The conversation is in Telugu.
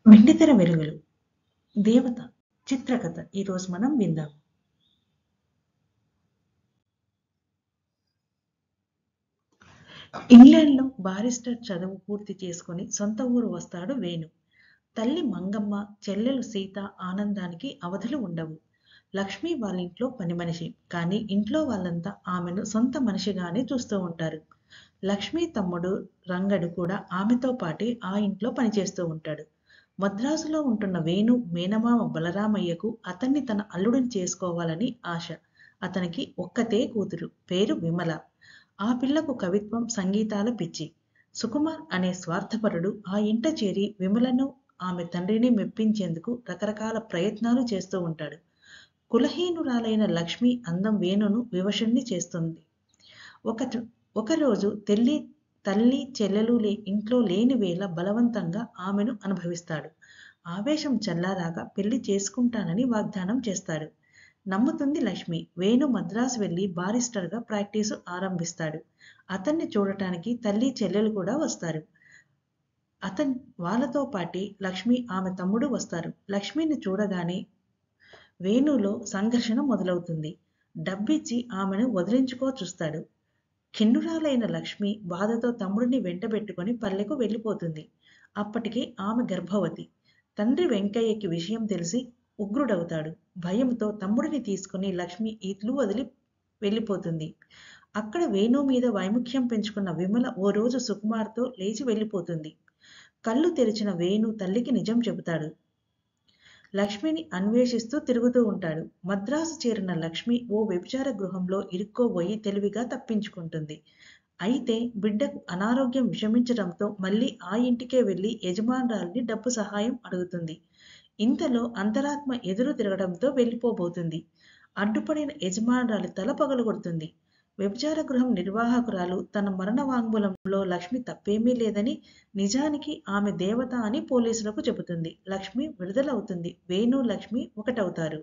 వెండితెర వెలుగులు దేవత చిత్రకథ ఈరోజు మనం విందాం. ఇంగ్లాండ్లో బారిస్టర్ చదువు పూర్తి చేసుకుని సొంత ఊరు వస్తాడు వేణు. తల్లి మంగమ్మ, చెల్లెలు సీత ఆనందానికి అవధులు ఉండవు. లక్ష్మి వాళ్ళింట్లో పని మనిషి, కానీ ఇంట్లో వాళ్ళంతా ఆమెను సొంత మనిషిగానే చూస్తూ ఉంటారు. లక్ష్మి తమ్ముడు రంగడు కూడా ఆమెతో పాటే ఆ ఇంట్లో పనిచేస్తూ ఉంటాడు. మద్రాసులో ఉంటున్న వేణు మేనమామ బలరామయ్యకు అతన్ని తన అల్లుడిని చేసుకోవాలని ఆశ. అతనికి ఒక్కతే కూతురు, పేరు విమల. ఆ పిల్లకు కవిత్వం, సంగీతాల పిచ్చి. సుకుమార్ అనే స్వార్థపరుడు ఆ ఇంట చేరి విమలను, ఆమె తండ్రిని మెప్పించేందుకు రకరకాల ప్రయత్నాలు చేస్తూ ఉంటాడు. కులహీనురాలైన లక్ష్మి అందం వేణును వివశుణ్ణి చేస్తుంది. ఒక ఒకరోజు తల్లి చెల్లెలు ఇంట్లో లేని వేళ బలవంతంగా ఆమెను అనుభవిస్తాడు. ఆవేశం చల్లారాగా పెళ్లి చేసుకుంటానని వాగ్దానం చేస్తాడు. నమ్ముతుంది లక్ష్మి. వేణు మద్రాసు వెళ్లి బారిస్టర్గా ప్రాక్టీసు ఆరంభిస్తాడు. అతన్ని చూడటానికి తల్లి చెల్లెలు కూడా వస్తారు. వాళ్ళతో పాటి లక్ష్మి, ఆమె తమ్ముడు వస్తారు. లక్ష్మిని చూడగానే వేణులో సంఘర్షణ మొదలవుతుంది. డబ్బిచ్చి ఆమెను వదిలించుకో చూస్తాడు. ఖిన్నురాలైన లక్ష్మి బాధతో తమ్ముడిని వెంటబెట్టుకుని పల్లెకు వెళ్ళిపోతుంది. అప్పటికే ఆమె గర్భవతి. తండ్రి వెంకయ్యకి విషయం తెలిసి ఉగ్రుడవుతాడు. భయంతో తమ్ముడిని తీసుకుని లక్ష్మి ఇల్లు వదిలి వెళ్ళిపోతుంది. అక్కడ వేణు మీద వైముఖ్యం పెంచుకున్న విమల ఓ రోజు సుకుమార్తో లేచి వెళ్ళిపోతుంది. కళ్ళు తెరిచిన వేణు తల్లికి నిజం చెబుతాడు. లక్ష్మిని అన్వేషిస్తూ తిరుగుతూ ఉంటాడు. మద్రాసు చేరిన లక్ష్మి ఓ వ్యభిచార గృహంలో ఇరుక్కోబోయి తెలివిగా తప్పించుకుంటుంది. అయితే బిడ్డకు అనారోగ్యం విషమించడంతో మళ్ళీ ఆ ఇంటికే వెళ్లి యజమానురాలిని డబ్బు సహాయం అడుగుతుంది. ఇంతలో అంతరాత్మ ఎదురు తిరగడంతో వెళ్ళిపోబోతుంది. అడ్డుపడిన యజమానురాలి తల పగలగొడుతుంది. వ్యభిచార గృహం నిర్వాహకురాలు తన మరణ వాంగ్మూలంలో లక్ష్మి తప్పేమీ లేదని, నిజానికి ఆమె దేవత అని పోలీసులకు చెబుతుంది. లక్ష్మి విడుదలవుతుంది. వేణు, లక్ష్మి ఒకటవుతారు.